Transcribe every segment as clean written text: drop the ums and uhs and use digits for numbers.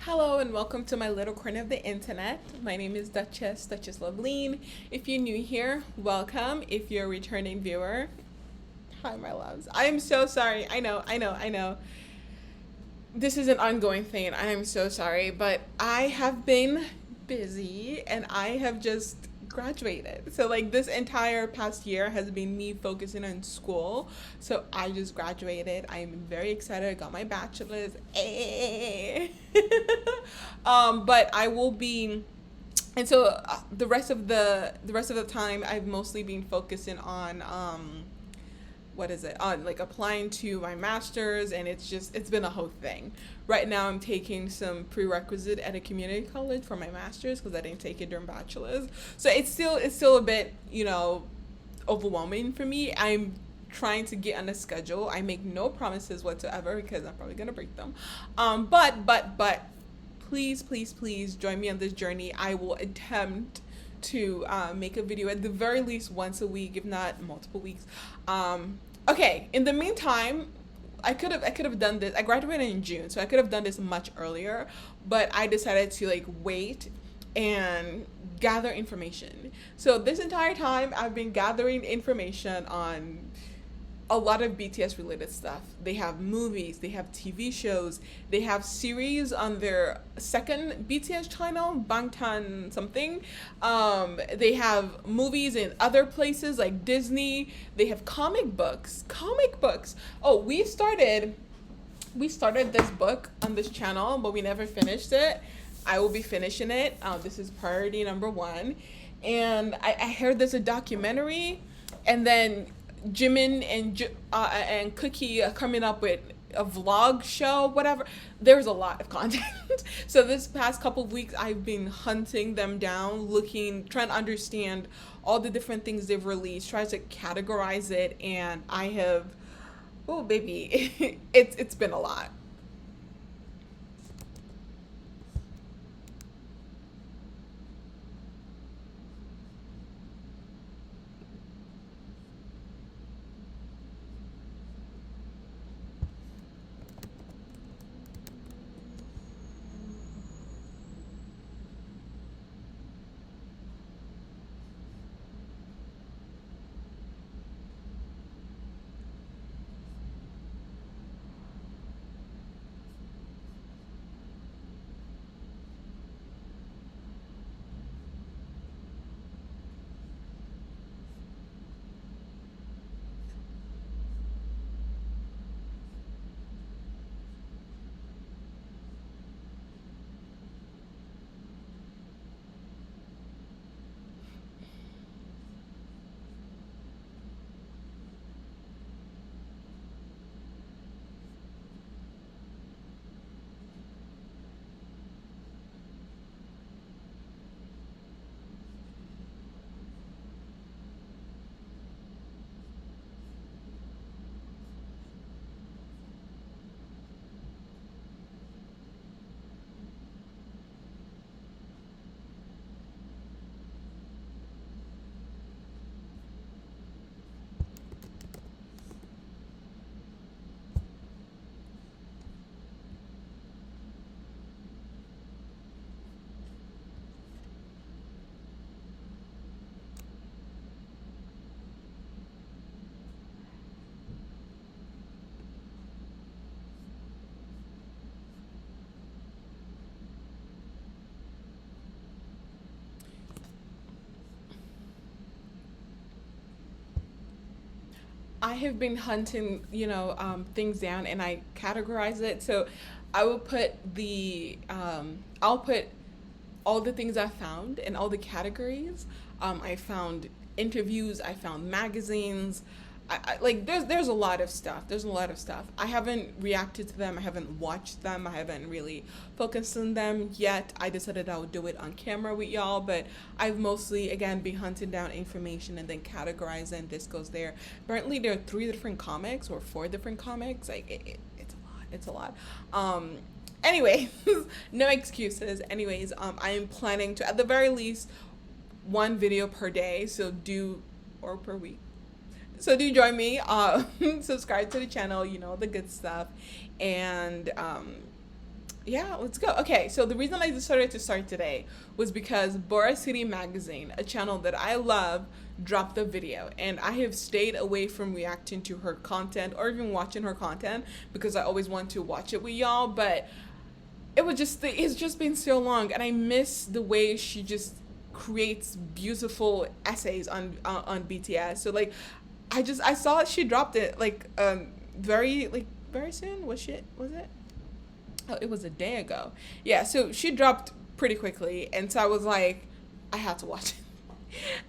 Hello and welcome to my little corner of the internet. My name is Duchess Luvelyn. If you're new here, welcome. If you're a returning viewer, hi my loves. I am so sorry. I know. This is an ongoing thing. I am so sorry, but I have been busy and I have just graduated. So like this entire past year has been me focusing on school. So I just graduated. I am very excited. I got my bachelor's. But I will be and so the rest of the time I've mostly been focusing on what is it on like applying to my master's, and it's been a whole thing. Right now I'm taking some prerequisite at a community college for my master's because I didn't take it during bachelor's, so it's still a bit overwhelming for me. I'm trying to get on a schedule. I make no promises whatsoever because I'm probably gonna break them. But please join me on this journey. I will attempt to make a video at the very least once a week, if not multiple weeks. Okay. In the meantime, I could have done this. I graduated in June, so I could have done this much earlier, but I decided to like wait and gather information. So this entire time I've been gathering information on a lot of BTS related stuff. They have movies, they have TV shows, they have series on their second BTS channel, Bangtan something. They have movies in other places like Disney. They have comic books. Comic books. Oh, we started this book on this channel, but we never finished it. I will be finishing it. This is priority number one. And I heard there's a documentary, and then Jimin and Cookie are coming up with a vlog show, whatever. There's a lot of content. So this past couple of weeks, I've been hunting them down, looking, trying to understand all the different things they've released, trying to categorize it, and I have, oh baby, it's been a lot. I have been hunting, things down, and I categorize it. So I will put I'll put all the things I found in all the categories. I found interviews, I found magazines. Like there's a lot of stuff. There's a lot of stuff. I haven't reacted to them. I haven't watched them. I haven't really focused on them yet. I decided I would do it on camera with y'all, but I've mostly again been hunting down information and then categorizing. This goes there. Apparently there are three different comics or four different comics. Like it's a lot. It's a lot. Anyway, no excuses. Anyways, I am planning to at the very least one video per day. So do or per week. So do join me. Subscribe to the channel. You know the good stuff, and Yeah, let's go. Okay, so the reason I decided to start today was because Boracity magazine, a channel that I love, dropped the video, and I have stayed away from reacting to her content or even watching her content because I always want to watch it with y'all, but it's just been so long, and I miss the way she just creates beautiful essays on BTS. So like, I saw she dropped it like very soon. Was it? Oh, it was a day ago. Yeah, so she dropped pretty quickly, and so I was like, I had to watch it.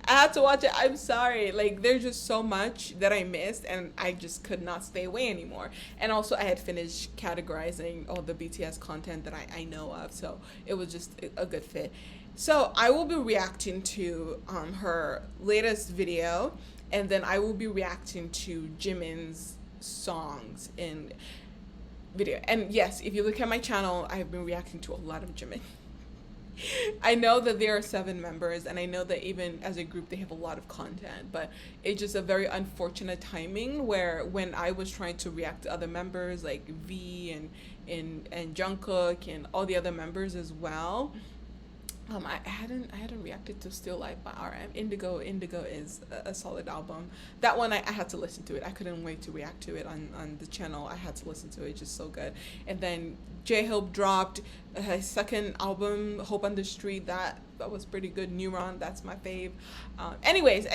I had to watch it. I'm sorry. Like, there's just so much that I missed, and I just could not stay away anymore. And also, I had finished categorizing all the BTS content that I know of, so it was just a good fit. So I will be reacting to her latest video, and then I will be reacting to Jimin's songs in video. And yes, if you look at my channel, I have been reacting to a lot of Jimin. I know that there are 7 members, and I know that even as a group they have a lot of content, but it's just a very unfortunate timing where when I was trying to react to other members like V and Jungkook and all the other members as well, I hadn't reacted to Still Life by RM. Indigo is a solid album. That one I had to listen to it. I couldn't wait to react to it on the channel. I had to listen to it. It's just so good. And then J-Hope dropped his second album, Hope on the Street. That was pretty good. Neuron, that's my fave. Anyways,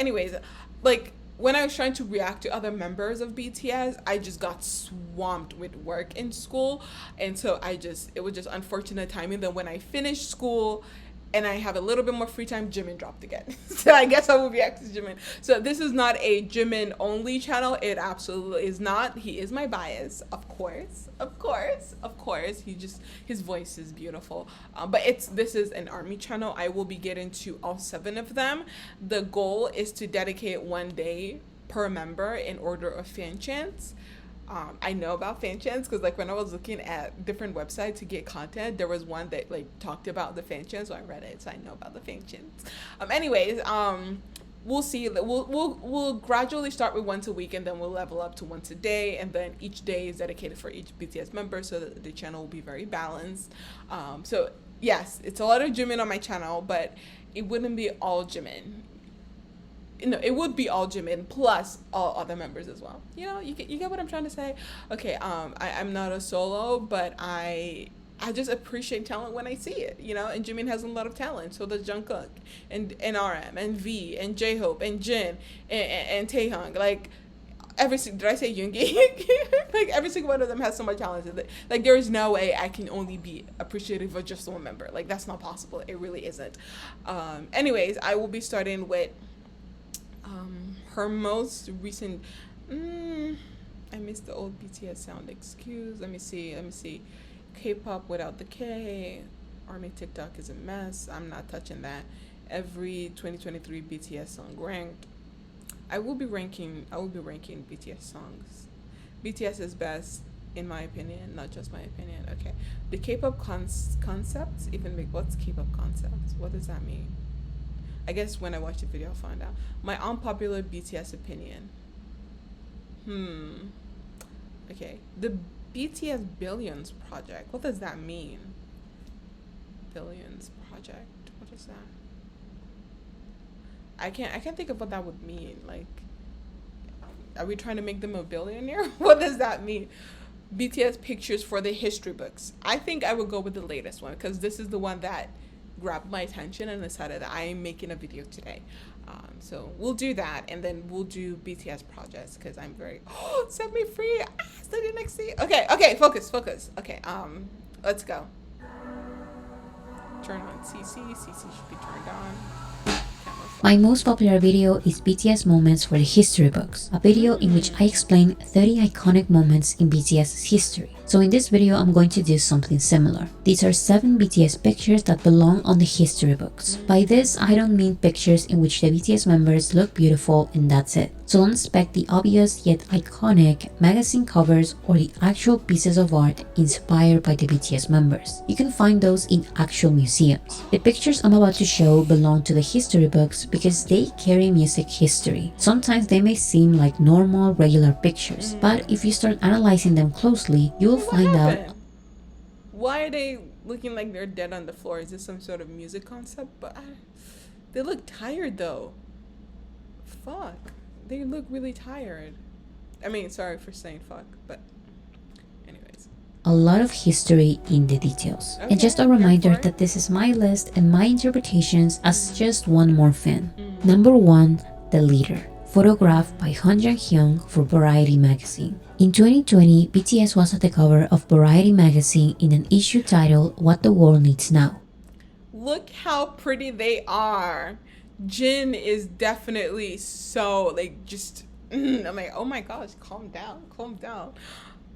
like, when I was trying to react to other members of BTS, I just got swamped with work in school, and so it was just unfortunate timing. Then when I finished school and I have a little bit more free time, Jimin dropped again. So I guess I will react to Jimin. So this is not a Jimin only channel. It absolutely is not. He is my bias, of course. His voice is beautiful. But this is an ARMY channel. I will be getting to all 7 of them. The goal is to dedicate 1 day per member in order of fan chants. I know about fan chants because like when I was looking at different websites to get content, there was one that like talked about the fan chants, so I read it, so I know about the fan chants. We'll see. We'll gradually start with once a week, and then we'll level up to once a day, and then each day is dedicated for each BTS member, so that the channel will be very balanced. So yes, it's a lot of Jimin on my channel, but it wouldn't be all Jimin. No, it would be all Jimin plus all other members as well. You get what I'm trying to say? Okay, I'm not a solo, but I just appreciate talent when I see it, and Jimin has a lot of talent. So does Jungkook and RM and V and J-Hope and Jin and Taehyung. Like, did I say Yoongi? Like, every single one of them has so much talent. Like, there is no way I can only be appreciative of just one member. Like, that's not possible. It really isn't. Anyways, I will be starting with her most recent. I missed the old BTS sound. Excuse. Let me see. K-pop without the K. ARMY TikTok is a mess. I'm not touching that. Every 2023 BTS song ranked. I will be ranking BTS songs. BTS is best in my opinion, not just my opinion. Okay. The K-pop concepts even make. What's K-pop concepts? What does that mean? I guess when I watch the video I'll find out. My unpopular BTS opinion. Okay. The BTS Billions project. What does that mean? Billions project. What is that? I can't think of what that would mean. Like, are we trying to make them a billionaire? What does that mean? BTS pictures for the history books. I think I would go with the latest one because this is the one that grabbed my attention and decided that I am making a video today. So we'll do that, and then we'll do BTS projects because I'm very set me free. Study next year. Okay, focus. Okay, let's go. Turn on CC should be turned on. My most popular video is BTS Moments for the History Books, a video in which I explain 30 iconic moments in BTS's history. So in this video, I'm going to do something similar. These are 7 BTS pictures that belong on the history books. By this, I don't mean pictures in which the BTS members look beautiful and that's it. So don't expect the obvious yet iconic magazine covers or the actual pieces of art inspired by the BTS members. You can find those in actual museums. The pictures I'm about to show belong to the history books because they carry music history. Sometimes they may seem like normal, regular pictures, but if you start analyzing them closely, you will find out Why are they looking like they're dead on the floor? Is this some sort of music concept? But they look tired though. Fuck. They look really tired. I mean, sorry for saying fuck, but anyways. A lot of history in the details. Okay, And just a here reminder for it. that this is my list and my interpretations as just one more fan. Number 1, The Leader, photographed by Han Jang-hyung for Variety magazine. In 2020, BTS was at the cover of Variety magazine in an issue titled What the World Needs Now. Look how pretty they are. Jin is definitely so like just I'm like, oh my gosh, calm down, calm down.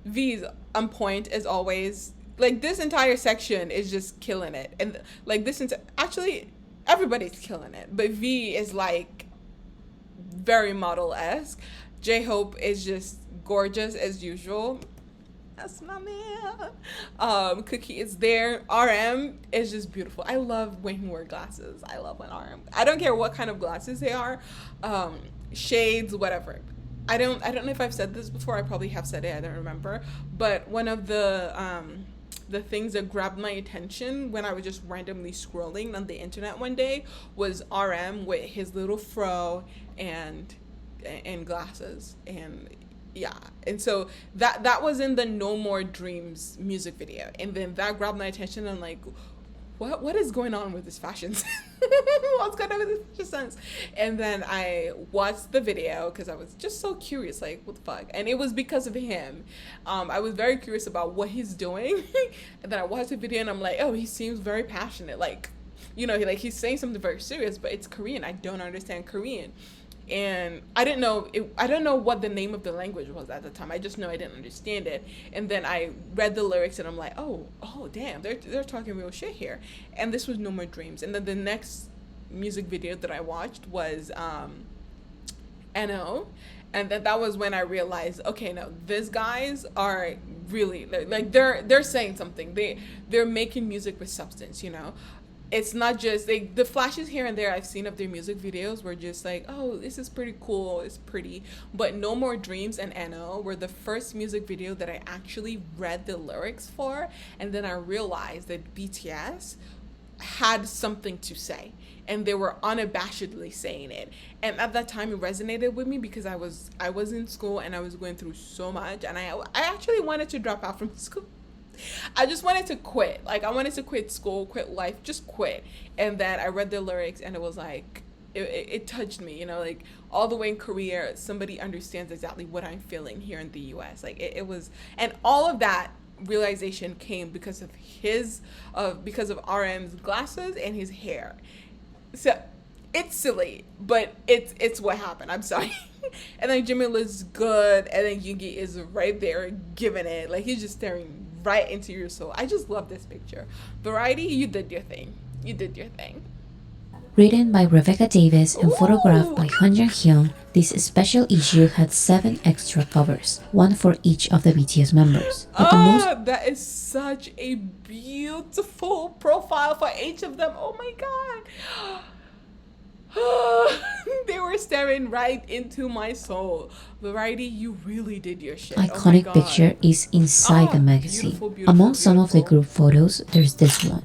V's on point as always. Like this entire section is just killing it. And like this actually everybody's killing it. But V is like very model-esque. J-Hope is just gorgeous as usual. That's my man. Cookie is there. RM is just beautiful. I love when he wears glasses. I love when RM. I don't care what kind of glasses they are, shades, whatever. I don't know if I've said this before. I probably have said it. I don't remember. But one of the things that grabbed my attention when I was just randomly scrolling on the internet one day was RM with his little fro and glasses and. Yeah, and so that was in the No More Dreams music video, and then that grabbed my attention. And I'm like, what is going on with this fashion sense? What's going on with this fashion sense? And then I watched the video because I was just so curious, like, what the fuck? And it was because of him. I was very curious about what he's doing, and then I watched the video and I'm like, oh, he seems very passionate, like, you know, he's saying something very serious, but it's Korean. I don't understand Korean. And I don't know what the name of the language was at the time. I just know I didn't understand it. And then I read the lyrics and I'm like, oh damn, they're talking real shit here. And this was No More Dreams. And then the next music video that I watched was NO. And then that was when I realized, okay, no, these guys are really like they're saying something. They're making music with substance, you know. It's not just like the flashes here and there I've seen of their music videos were just like, oh, this is pretty cool, it's pretty. But No More Dreams and NO were the first music video that I actually read the lyrics for, and then I realized that BTS had something to say and they were unabashedly saying it. And at that time it resonated with me because I was in school and I was going through so much, and I actually wanted to drop out from school. I just wanted to quit. Like, I wanted to quit school, quit life, just quit. And then I read the lyrics and it was like, it touched me, you know, like all the way in Korea, somebody understands exactly what I'm feeling here in the US. Like it was, and all of that realization came because of because of RM's glasses and his hair. So it's silly, but it's what happened. I'm sorry. And then Jimmy looks good, and then Yoongi is right there giving it. Like, he's just staring right into your soul. I just love this picture. Variety, you did your thing. You did your thing. Written by Rebecca Davis and photographed by Han Jang-hyun, this special issue had 7 extra covers, one for each of the BTS members. But that is such a beautiful profile for each of them. Oh my god. They were staring right into my soul. Variety, you really did your shit. Iconic oh picture is inside the magazine. Among some of the group photos, there's this one.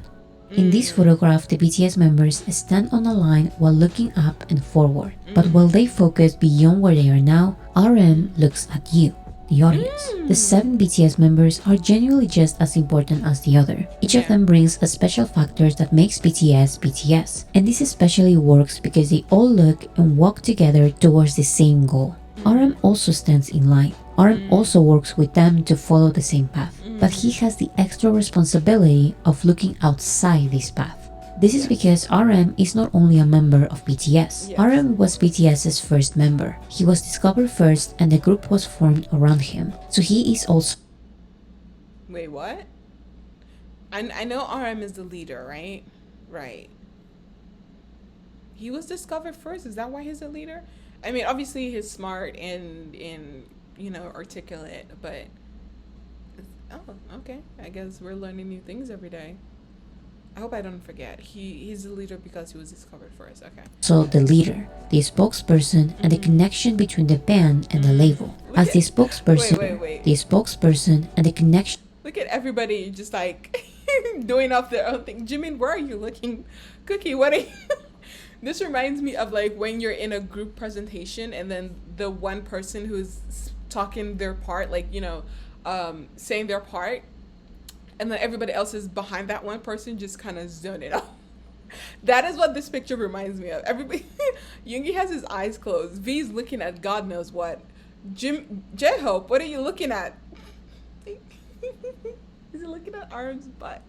In this photograph, the BTS members stand on a line while looking up and forward. But while they focus beyond where they are now, RM looks at you, the audience. The 7 BTS members are genuinely just as important as the other. Each of them brings a special factor that makes BTS BTS. And this especially works because they all look and walk together towards the same goal. RM also stands in line. RM also works with them to follow the same path. But he has the extra responsibility of looking outside this path. This is because RM is not only a member of BTS. RM was BTS's first member. He was discovered first and the group was formed around him. So he is also... Wait, what? I know RM is the leader, right? Right. He was discovered first? Is that why he's a leader? I mean, obviously he's smart and you know, articulate, but... Oh, okay. I guess we're learning new things every day. I hope I don't forget. He's the leader because he was discovered first. Okay. So the leader, the spokesperson, and the connection between the band and the label. As the spokesperson, Wait. the spokesperson and the connection. Look at everybody just like doing off their own thing. Jimin, where are you looking? Cookie, what are you? This reminds me of like when you're in a group presentation and then the one person who's talking their part, like, saying their part, and then everybody else is behind that one person just kind of zoning out. That is what this picture reminds me of. Everybody, Yoongi has his eyes closed. V's looking at God knows what. J-Hope, what are you looking at? Is he looking at Arm's butt?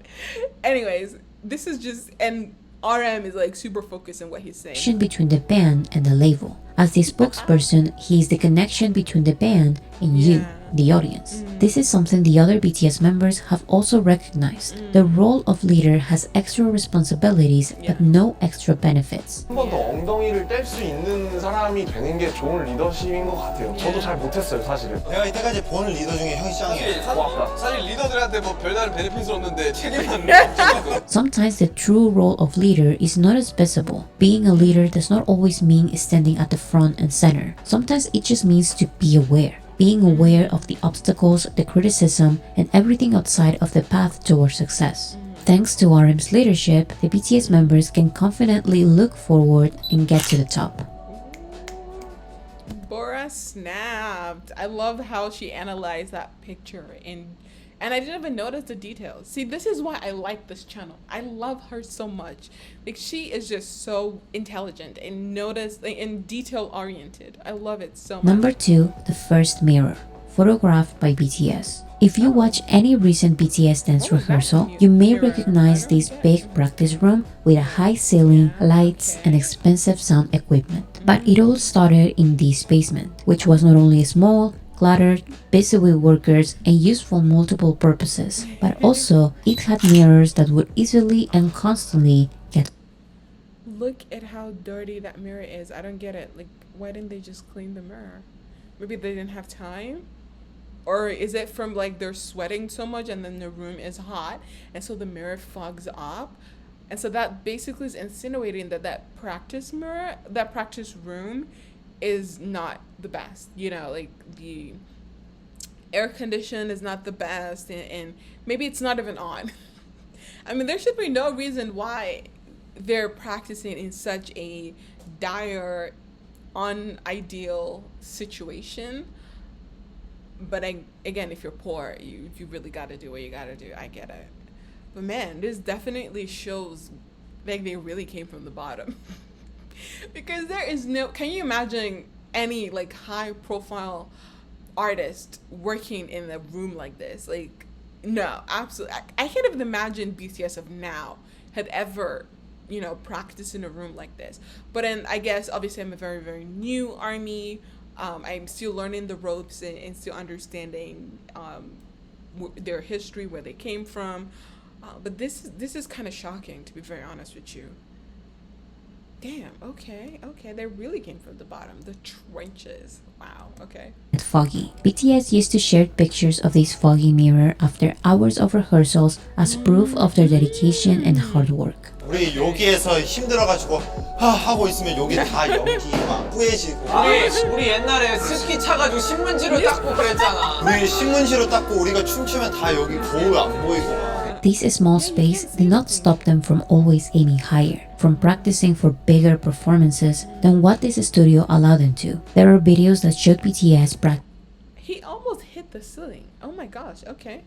Anyways, this is just, and RM is like super focused on what he's saying. Between the band and the label. As the spokesperson, he is the connection between the band and you, the audience. This is something the other BTS members have also recognized. The role of leader has extra responsibilities but no extra benefits. 한 번 더 엉덩이를 뗄 수 있는 사람이 되는 게 좋은 리더십인 것 같아요. 저도 잘 못했어요, 사실은. 내가 이때까지 본 리더 중에 형이 짱이야. 고맙다. 사실 리더들한테 뭐 별다른 베네핏은 없는데 책임만 져도. Sometimes the true role of leader is not as visible. Being a leader does not always mean standing at the front and center. Sometimes it just means to be aware. Being aware of the obstacles, the criticism, and everything outside of the path towards success. Thanks to RM's leadership, the BTS members can confidently look forward and get to the top. Bora snapped. I love how she analyzed that picture and I didn't even notice the details. See, this is why I like this channel. I love her so much. Like, she is just so intelligent and and detail oriented. I love it so much. Number 2, the first mirror, photographed by BTS. If you watch any recent BTS dance rehearsal, you may recognize this big practice room with a high ceiling, lights, and expensive sound equipment. But it all started in this basement, which was not only small, cluttered, busy with workers, and used for multiple purposes, but also it had mirrors that would easily and constantly get. Look at how dirty that mirror is. I don't get it. Like, why didn't they just clean the mirror? Maybe they didn't have time? Or is it from like they're sweating so much and then the room is hot and so the mirror fogs up? And so that basically is insinuating that practice mirror, that practice room is not the best. Like the air condition is not the best and maybe it's not even on. I mean, there should be no reason why they're practicing in such a dire, unideal situation. But again, if you're poor, you really got to do what you got to do. I get it. But man, this definitely shows like they really came from the bottom. Because there is no, can you imagine any like high profile artist working in a room like this? Like, no, absolutely. I can't even imagine BTS of now had ever, practiced in a room like this. But then I guess obviously I'm a very, very new ARMY. I'm still learning the ropes and still understanding their history, where they came from. But this is kind of shocking, to be very honest with you. Damn, okay, they really came from the bottom, the trenches. Wow, okay. Foggy. BTS used to share pictures of this foggy mirror after hours of rehearsals as proof of their dedication and hard work. 우리 여기에서 힘들어가지고 하고 있으면 여기 다 연기 막 뿌얘지고. 우리 옛날에 스키 차가지고 신문지로 닦고 그랬잖아. 우리 신문지로 닦고 우리가 춤추면 다 여기 거울 안 보이고. This small space did not stop them from always aiming higher, from practicing for bigger performances than what this studio allowed them to. There are videos that showed BTS practice. He almost hit the ceiling. Oh my gosh, okay.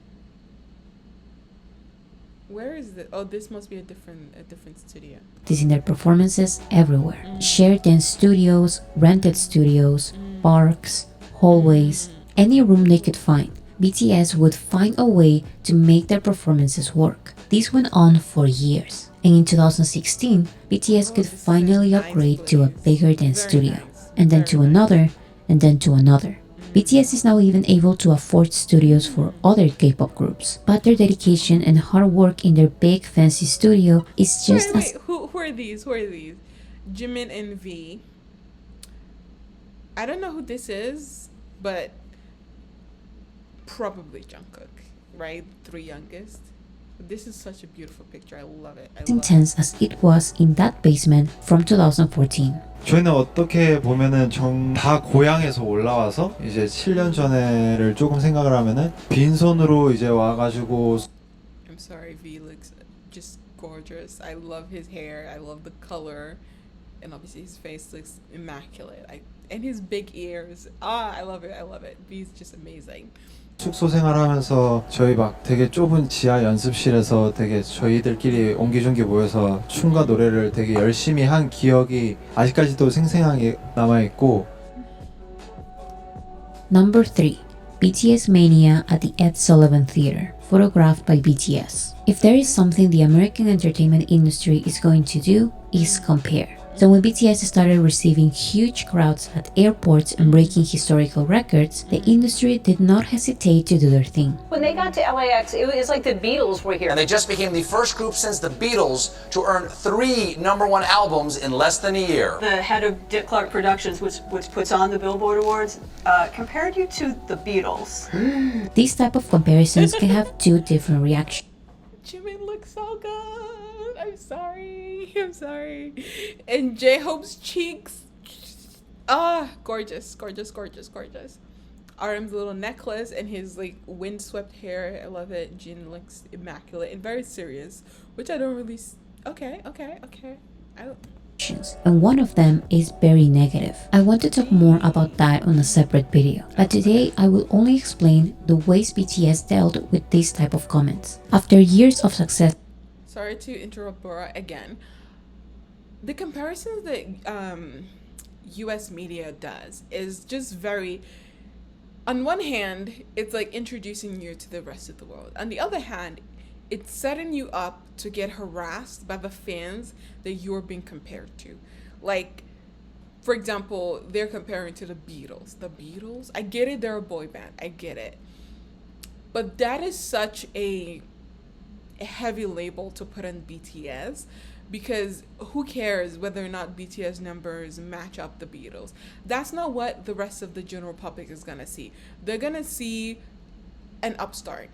Where is it? Oh, this must be a different studio. In their performances everywhere. Shared dance studios, rented studios, parks, hallways, any room they could find. BTS would find a way to make their performances work. This went on for years. And in 2016, BTS could finally upgrade to a bigger dance studio. And then to another, and then to another. BTS is now even able to afford studios for other K-pop groups. But their dedication and hard work in their big fancy studio is just wait, who are these? Who are these? Jimin and V. I don't know who this is, but probably Jungkook, right? 3 youngest. This is such a beautiful picture. I love it. I as love intense as it was in that basement from 2014. 저희는 어떻게 보면은 다 고향에서 올라와서 이제 7년 전에를 조금 생각을 하면은 빈손으로 이제 와가지고 I'm sorry, V looks just gorgeous. I love his hair. I love the color, and obviously his face looks immaculate. And his big ears. I love it. I love it. V's just amazing. 숙소 생활하면서 저희 막 되게 좁은 지하 연습실에서 되게 저희들끼리 옹기종기 모여서 춤과 노래를 되게 열심히 한 기억이 아직까지도 생생하게 남아있고. Number 3. BTS Mania at the Ed Sullivan Theater, photographed by BTS. If there is something the American entertainment industry is going to do, is compare. So when BTS started receiving huge crowds at airports and breaking historical records, the industry did not hesitate to do their thing. When they got to LAX, it was like the Beatles were here. And they just became the first group since the Beatles to earn 3 #1 albums in less than a year. The head of Dick Clark Productions, which puts on the Billboard Awards, compared you to the Beatles. These type of comparisons can have two different reactions. Jimin looks so good. I'm sorry. I'm sorry. And J-Hope's cheeks. Gorgeous, gorgeous, gorgeous, gorgeous. RM's little necklace and his like windswept hair. I love it. Jin looks immaculate and very serious, which I don't really. Okay. And one of them is very negative. I want to talk more about that on a separate video, but today I will only explain the ways BTS dealt with this type of comments. After years of success, Sorry to interrupt Bora again. The comparisons that US media does is just very, on one hand, it's like introducing you to the rest of the world. On the other hand, it's setting you up to get harassed by the fans that you're being compared to. Like, for example, they're comparing to the Beatles. The Beatles? I get it, they're a boy band. I get it. But that is such a heavy label to put on BTS, because who cares whether or not BTS numbers match up the Beatles? That's not what the rest of the general public is gonna see. They're gonna see an upstart,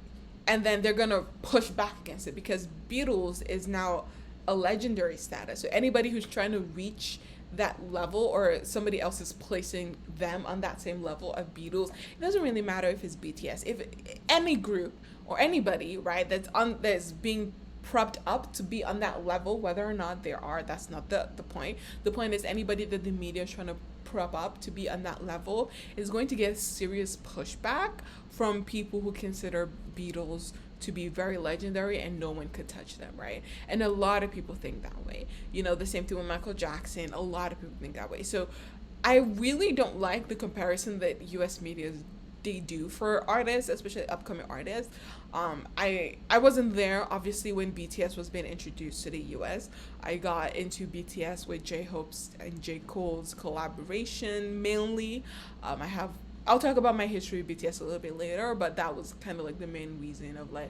and then they're gonna push back against it, because Beatles is now a legendary status. So anybody who's trying to reach that level, or somebody else is placing them on that same level of Beatles, it doesn't really matter if it's BTS. If any group or anybody, right, that's being propped up to be on that level, whether or not they are, that's not the point. The point is anybody that the media is trying to prop up to be on that level is going to get serious pushback from people who consider Beatles to be very legendary and no one could touch them, right? And a lot of people think that way. You know, the same thing with Michael Jackson. A lot of people think that way. So I really don't like the comparison that US media they do for artists, especially upcoming artists. I wasn't there obviously when BTS was being introduced to the US. I got into BTS with J-Hope's and J. Cole's collaboration mainly. I'll talk about my history of BTS a little bit later, but that was kind of like the main reason of like,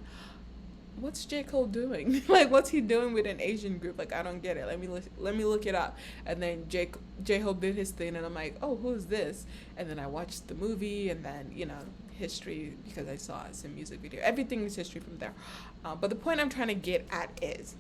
what's J. Cole doing? Like, what's he doing with an Asian group? Like, I don't get it. Let me look it up. And then J-Hope did his thing, and I'm like, oh, who is this? And then I watched the movie, and then, you know, history, because I saw some music video. Everything is history from there. But the point I'm trying to get at is,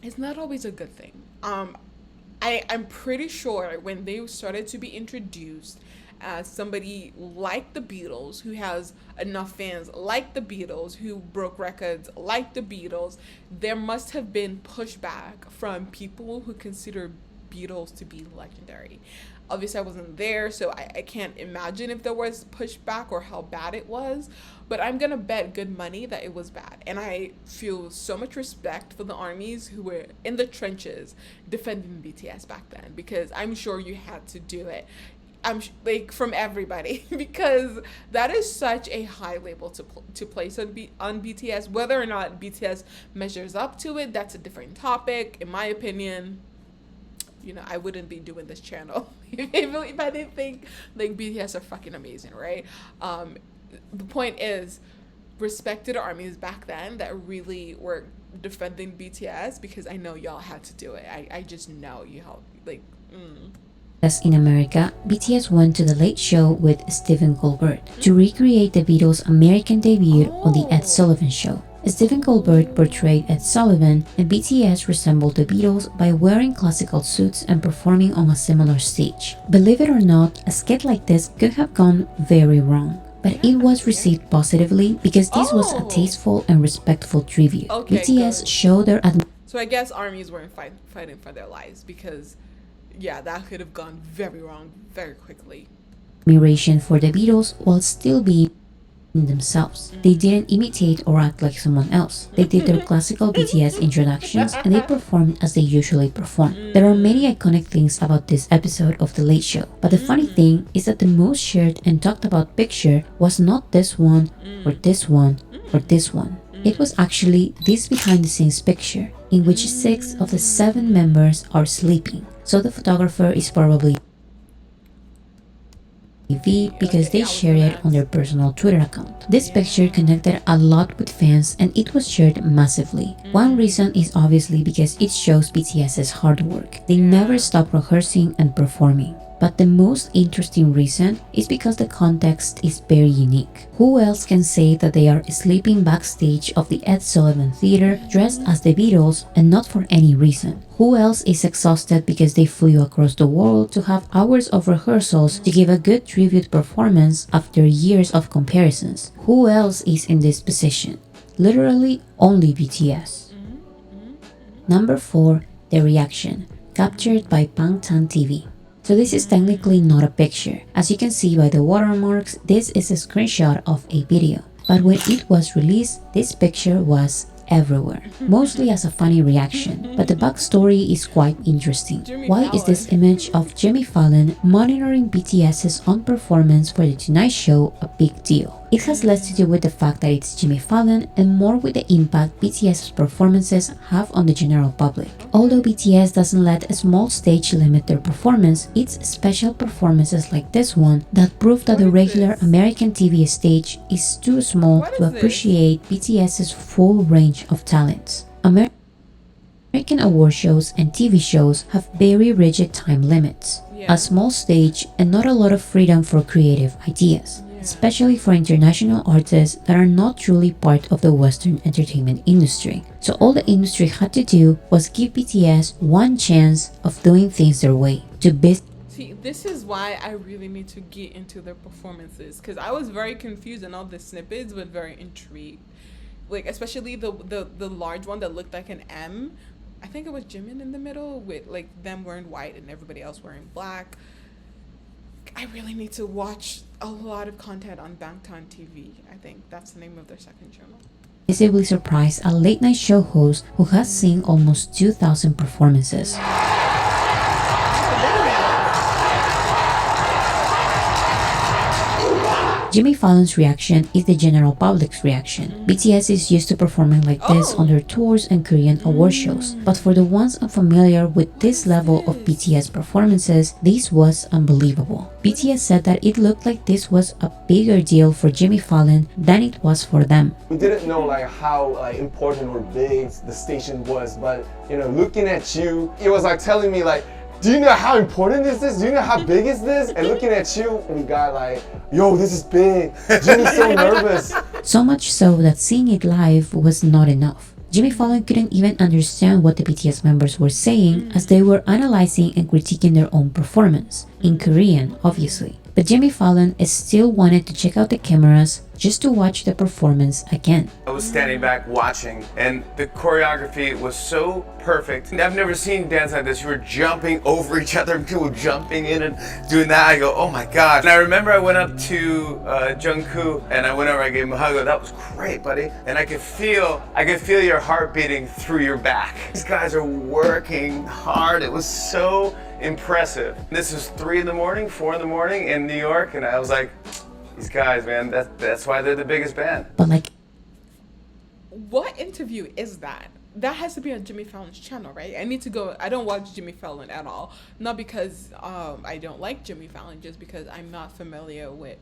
it's not always a good thing. I'm pretty sure when they started to be introduced as somebody like the Beatles, who has enough fans like the Beatles, who broke records like the Beatles, there must have been pushback from people who consider Beatles to be legendary. Obviously I wasn't there, so I can't imagine if there was pushback or how bad it was, but I'm gonna bet good money that it was bad. And I feel so much respect for the armies who were in the trenches defending BTS back then, because I'm sure you had to do it. Like from everybody, because that is such a high label to place on BTS. Whether or not BTS measures up to it, that's a different topic. In my opinion, you know, I wouldn't be doing this channel if I didn't think like BTS are fucking amazing, right? The point is, respect to the armies back then that really were defending BTS, because I know y'all had to do it. I just know you all like. As in America, BTS went to the Late Show with Stephen Colbert to recreate the Beatles' American debut on the Ed Sullivan Show. Stephen Colbert portrayed Ed Sullivan, and BTS resembled the Beatles by wearing classical suits and performing on a similar stage. Believe it or not, a skit like this could have gone very wrong. But it was received positively because this was a tasteful and respectful tribute. Okay, BTS good. showed their So I guess armies weren't fighting for their lives because, yeah, that could have gone very wrong very quickly. admiration for the Beatles while still being themselves. They didn't imitate or act like someone else. They did their classical BTS introductions and they performed as they usually perform. There are many iconic things about this episode of The Late Show, but the funny thing is that the most shared and talked about picture was not this one or this one or this one. It was actually this behind the scenes picture in which 6 of the 7 members are sleeping. So the photographer is probably TV because they shared it on their personal Twitter account. This picture connected a lot with fans and it was shared massively. One reason is obviously because it shows BTS's hard work. They never stop rehearsing and performing. But the most interesting reason is because the context is very unique. Who else can say that they are sleeping backstage of the Ed Sullivan Theater dressed as the Beatles and not for any reason? Who else is exhausted because they flew across the world to have hours of rehearsals to give a good tribute performance after years of comparisons? Who else is in this position? Literally only BTS. Number 4, the reaction, captured by Bangtan TV. So this is technically not a picture. As you can see by the watermarks, this is a screenshot of a video. But when it was released, this picture was everywhere, mostly as a funny reaction. But the backstory is quite interesting. Why is this image of Jimmy Fallon monitoring BTS's own performance for The Tonight Show a big deal? It has less to do with the fact that it's Jimmy Fallon and more with the impact BTS's performances have on the general public. Although BTS doesn't let a small stage limit their performance, it's special performances like this one that prove that the regular American TV stage is too small to appreciate BTS's full range of talents. American award shows and TV shows have very rigid time limits, a small stage, and not a lot of freedom for creative ideas, especially for international artists that are not truly part of the Western entertainment industry. So all the industry had to do was give BTS one chance of doing things their way. See, this is why I really need to get into their performances because I was very confused and all the snippets, but very intrigued. Like especially the large one that looked like an M. I think it was Jimin in the middle with like them wearing white and everybody else wearing black. I really need to watch a lot of content on Bangtan TV. I think that's the name of their second channel. Visibly surprised a late night show host who has seen almost 2,000 performances. Jimmy Fallon's reaction is the general public's reaction. BTS is used to performing like this on their tours and Korean award shows, but for the ones unfamiliar with this level of BTS performances, this was unbelievable. BTS said that it looked like this was a bigger deal for Jimmy Fallon than it was for them. We didn't know like how important or big the station was, but you know, looking at you, it was like telling me like, do you know how important is this? Do you know how big is this? And looking at you, we got like, yo, this is big. Jimmy's so nervous. So much so that seeing it live was not enough. Jimmy Fallon couldn't even understand what the BTS members were saying as they were analyzing and critiquing their own performance, in Korean, obviously. But Jimmy Fallon still wanted to check out the cameras just to watch the performance again. I was standing back watching, and the choreography was so perfect. I've never seen dance like this. You were jumping over each other, people jumping in and doing that. I go, oh my God. And I remember I went up to Jungkook, and I went over, I gave him a hug. I go, that was great, buddy. And I could feel your heart beating through your back. These guys are working hard. It was so impressive. This is 3 in the morning, 4 in the morning in New York, and I was like, these guys, man, that's why they're the biggest band. But like, what interview is that? That has to be on Jimmy Fallon's channel, right? I need to go. I don't watch Jimmy Fallon at all. Not because I don't like Jimmy Fallon, just because I'm not familiar with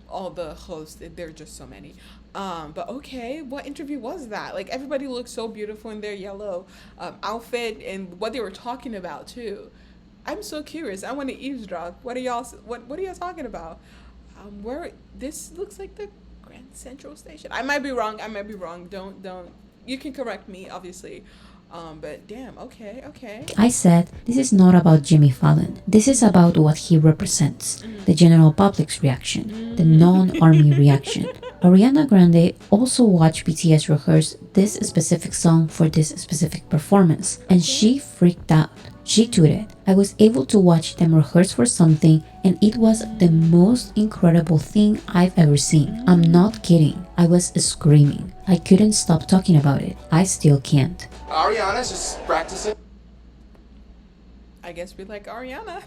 all the hosts. There are just so many. But okay, what interview was that? Like everybody looked so beautiful in their yellow outfit and what they were talking about too. I'm so curious. I want to eavesdrop. What are y'all talking about? Where this looks like the Grand Central Station. I might be wrong. Don't. You can correct me, obviously. But damn. Okay. I said, this is not about Jimmy Fallon. This is about what he represents. The general public's reaction. The non-army reaction. Ariana Grande also watched BTS rehearse this specific song for this specific performance. And she freaked out. She tweeted, I was able to watch them rehearse for something and it was the most incredible thing I've ever seen. I'm not kidding. I was screaming. I couldn't stop talking about it. I still can't. Ariana's just practicing. I guess we like Ariana.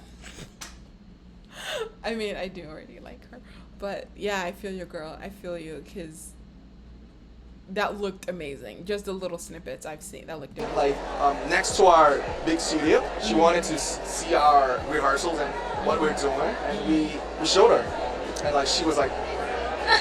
I mean, I do already like her. But yeah, I feel you, girl. I feel you, because that looked amazing. Just the little snippets I've seen, that looked amazing. Like next to our big studio, she wanted to see our rehearsals and what we're doing, and we showed her, and like she was like,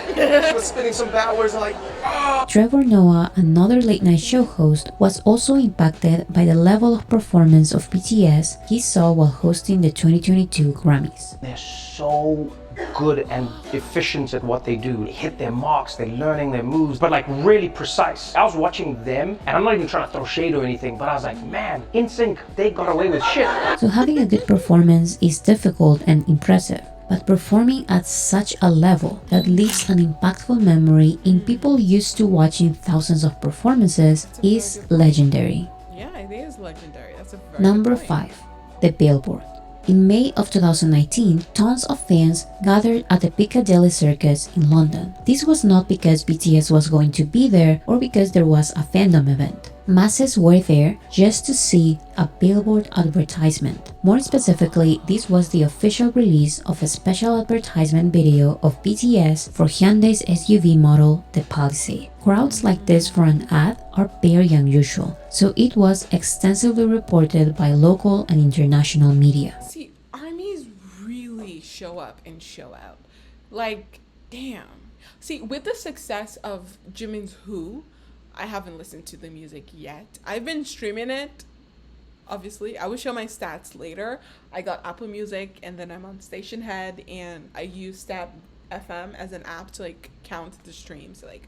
she was spitting some bad words and like. Oh. Trevor Noah, another late night show host, was also impacted by the level of performance of BTS he saw while hosting the 2022 Grammys. They're so good and efficient at what they do. They hit their marks, they're learning their moves, but like really precise. I was watching them, and I'm not even trying to throw shade or anything, but I was like, man, NSYNC, they got away with shit. So having a good performance is difficult and impressive, but performing at such a level that leaves an impactful memory in people used to watching thousands of performances is legendary. Yeah, it is legendary. That's a very Number good point. 5. The Billboard. In May of 2019, tons of fans gathered at the Piccadilly Circus in London. This was not because BTS was going to be there or because there was a fandom event. Masses were there just to see a Billboard advertisement. More specifically, this was the official release of a special advertisement video of BTS for Hyundai's SUV model, the Palisade. Crowds like this for an ad are very unusual, so it was extensively reported by local and international media. See, armies really show up and show out. Like, damn. See, with the success of Jimin's Who, I haven't listened to the music yet. I've been streaming it, obviously. I will show my stats later. I got Apple Music, and then I'm on Station Head, and I use Stat FM as an app to like count the streams. Like,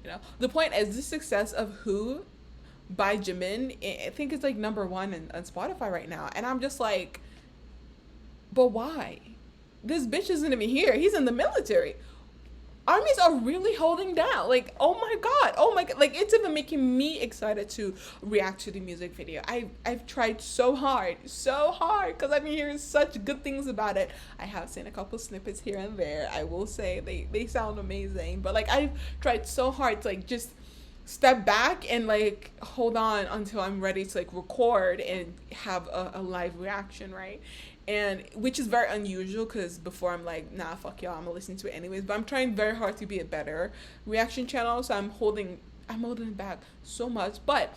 you know, the point is the success of Who by Jimin. I think it's like number 1 on Spotify right now, and I'm just like, but why? This bitch isn't even here. He's in the military. Armies are really holding down. Like, oh my god, like it's even making me excited to react to the music video. I've tried so hard, because I've been hearing such good things about it. I have seen a couple snippets here and there. I will say they sound amazing, but like I've tried so hard to like just step back and like hold on until I'm ready to like record and have a live reaction, right? And which is very unusual, because before I'm like, nah, fuck y'all, I'm gonna listen to it anyways. But I'm trying very hard to be a better reaction channel, so I'm holding back so much. But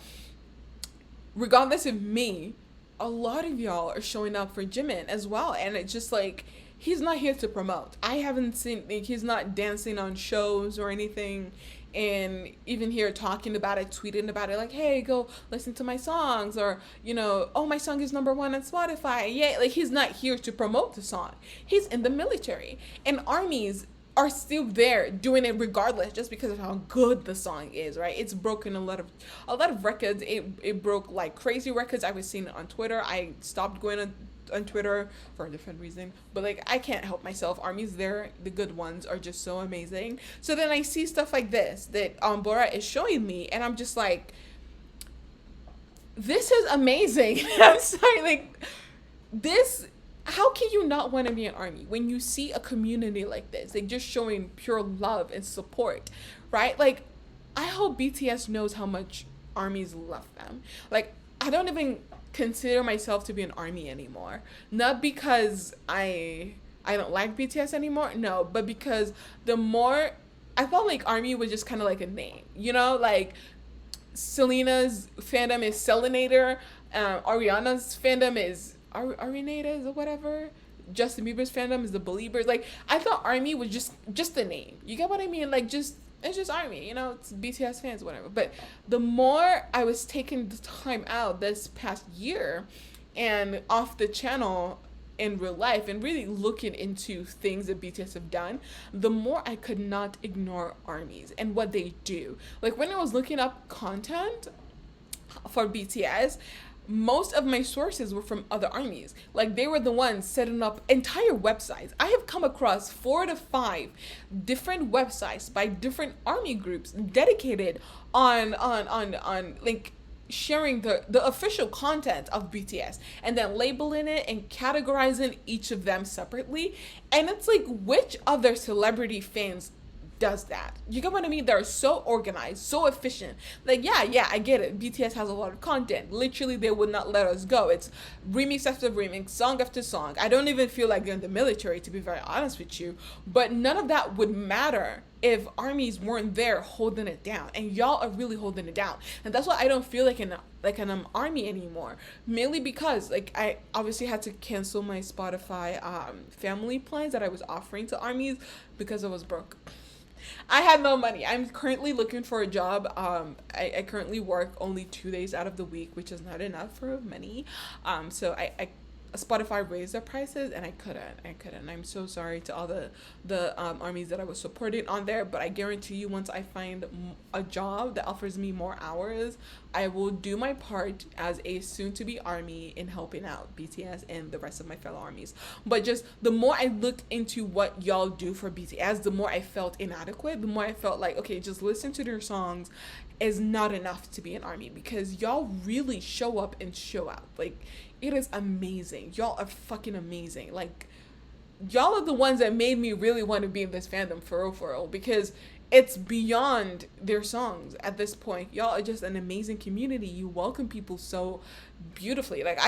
regardless of me, a lot of y'all are showing up for Jimin as well, and it's just like, he's not here to promote. I haven't seen, like, he's not dancing on shows or anything. And even here talking about it, tweeting about it, like, hey, go listen to my songs, or, you know, oh, my song is number 1 on Spotify. Yeah, like, he's not here to promote the song. He's in the military, and armies are still there doing it regardless, just because of how good the song is, right? It's broken a lot of records. It broke like crazy records. I was seeing it on Twitter. I stopped going on Twitter for a different reason, but like I can't help myself. Armies there, the good ones, are just so amazing. So then I see stuff like this that Bora is showing me, and I'm just like, this is amazing. I'm sorry, like this. How can you not want to be an army when you see a community like this, like just showing pure love and support, right? Like, I hope BTS knows how much armies love them. Like, I don't even consider myself to be an army anymore. Not because I don't like BTS anymore, no, but because the more, I felt like army was just kind of like a name, you know, like Selena's fandom is Selinator, Ariana's fandom is Arenatas or whatever. Justin Bieber's fandom is the Beliebers. Like, I thought army was just the name. You get what I mean? Like, just, it's just army, you know, it's BTS fans, whatever. But the more I was taking the time out this past year and off the channel in real life and really looking into things that BTS have done, the more I could not ignore ARMYs and what they do. Like when I was looking up content for BTS, most of my sources were from other ARMYs. Like they were the ones setting up entire websites. I have come across 4 to 5 different websites by different ARMY groups dedicated on like sharing the official content of BTS and then labeling it and categorizing each of them separately. And it's like, which other celebrity fans does that? You get what I mean? They're so organized, so efficient. Like, yeah, I get it. BTS has a lot of content. Literally, they would not let us go. It's remix after remix, song after song. I don't even feel like they're in the military, to be very honest with you. But none of that would matter if ARMYs weren't there holding it down. And y'all are really holding it down. And that's why I don't feel like an ARMY anymore. Mainly because like I obviously had to cancel my Spotify family plans that I was offering to ARMYs because I was broke. I had no money. I'm currently looking for a job. I currently work only 2 days out of the week, which is not enough for money. So I Spotify raised their prices and I couldn't. I'm so sorry to all the ARMYs that I was supporting on there, but I guarantee you once I find a job that offers me more hours, I will do my part as a soon-to-be ARMY in helping out BTS and the rest of my fellow ARMYs. But just the more I looked into what y'all do for BTS, the more I felt inadequate, the more I felt like, okay, just listen to their songs is not enough to be an ARMY, because y'all really show up and show out. Like, it is amazing. Y'all are fucking amazing. Like, y'all are the ones that made me really want to be in this fandom for real, because it's beyond their songs at this point. Y'all are just an amazing community. You welcome people so beautifully. Like,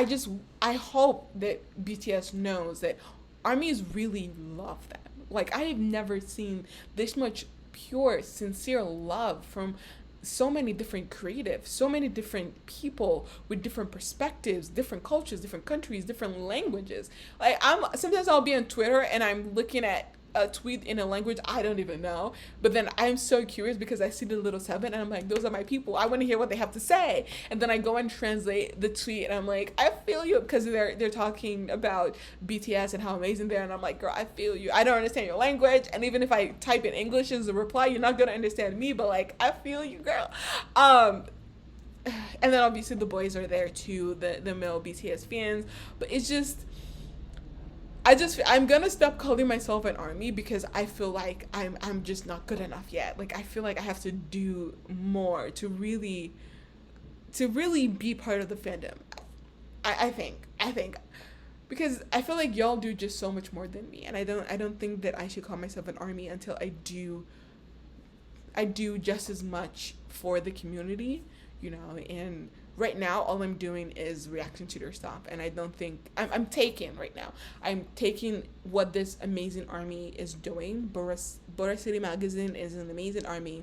I hope that BTS knows that ARMYs really love them. Like, I have never seen this much pure, sincere love from so many different creatives, so many different people with different perspectives, different cultures, different countries, different languages. Like, sometimes I'll be on Twitter and I'm looking at a tweet in a language I don't even know, but then I'm so curious because I see the little 7 and I'm like, those are my people. I want to hear what they have to say. And then I go and translate the tweet and I'm like, I feel you, because they're talking about BTS and how amazing they are, and I'm like, girl, I feel you. I don't understand your language, and even if I type in English as a reply, you're not gonna understand me, but like, I feel you, girl. And then obviously the boys are there too, the male BTS fans, but it's just, I'm gonna stop calling myself an ARMY because I feel like I'm just not good enough yet. Like, I feel like I have to do more to really be part of the fandom. I think because I feel like y'all do just so much more than me, and I don't think that I should call myself an ARMY until I do just as much for the community, you know. And right now, all I'm doing is reacting to their stuff, and I don't think I'm taking what this amazing ARMY is doing. Boracity magazine is an amazing ARMY.